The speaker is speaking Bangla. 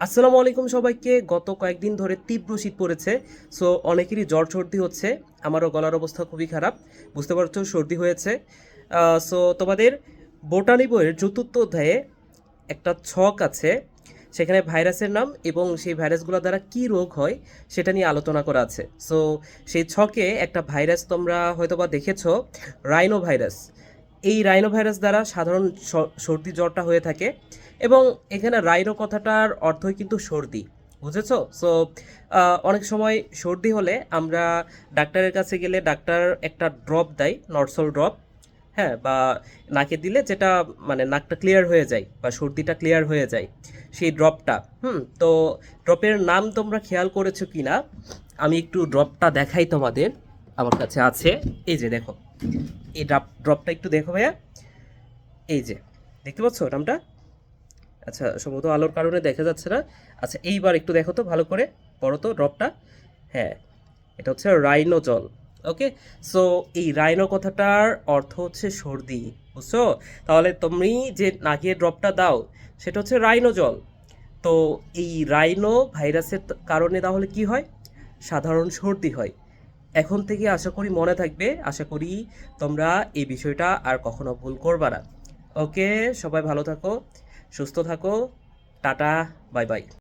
আসসালামু আলাইকুম সবাইকে। গত কয়েকদিন ধরে তীব্র শীত পড়েছে। সো অনেকেরই জ্বর সর্দি হচ্ছে। আমারও গলার অবস্থা খুবই খারাপ, বুঝতে পারছো, সর্দি হয়েছে। সো তোমাদের বোটানি বইয়ের চতুর্থ অধ্যায়ে একটা ছক আছে, সেখানে ভাইরাসের নাম এবং সেই ভাইরাসগুলো দ্বারা কি রোগ হয় সেটা নিয়ে আলোচনা করা আছে। সো সেই ছকে একটা ভাইরাস তোমরা হয়তোবা দেখেছো, রাইনো ভাইরাস। এই রাইনো ভাইরাস দ্বারা সাধারণ সর্দি জ্বরটা হয়ে থাকে এবং এখানে রাইনো কথাটার অর্থই কিন্তু সর্দি, বুঝেছো? সো অনেক সময় সর্দি হলে আমরা ডাক্তারের কাছে গেলে ডাক্তার একটা ড্রপ দেয়, নরসল ড্রপ। হ্যাঁ, বা নাকে দিলে যেটা মানে নাকটা ক্লিয়ার হয়ে যায় বা সর্দিটা ক্লিয়ার হয়ে যায়, সেই ড্রপটা। তো ড্রপের নাম তোমরা খেয়াল করেছো কি না, আমি একটু ড্রপটা দেখাই তোমাদের। আমার কাছে আছে, এই যে দেখো, এই ড্রপটা একটু দেখো ভাইয়া, এই যে দেখতে পাচ্ছ নামটা? আচ্ছা, সম্ভবত আলোর কারণে দেখা যাচ্ছে না। আচ্ছা, এইবার একটু দেখো তো ভালো করে, পড়ো তো ড্রপটা। হ্যাঁ, এটা হচ্ছে রাইনোজল। ওকে। সো এই রাইনো কথাটার অর্থ হচ্ছে সর্দি, বুঝছো? তাহলে তুমি যে নাকের ড্রপটা দাও সেটা হচ্ছে রাইনোজল। তো এই রাইনো ভাইরাসের কারণে তাহলে কি হয়? সাধারণ সর্দি হয়। এখন থেকে আশা করি মনে থাকবে, আশা করি তোমরা এই বিষয়টা আর কখনো ভুল করবা না। ওকে, সবাই ভালো থাকো, সুস্থ থাকো, টাটা, বাই বাই।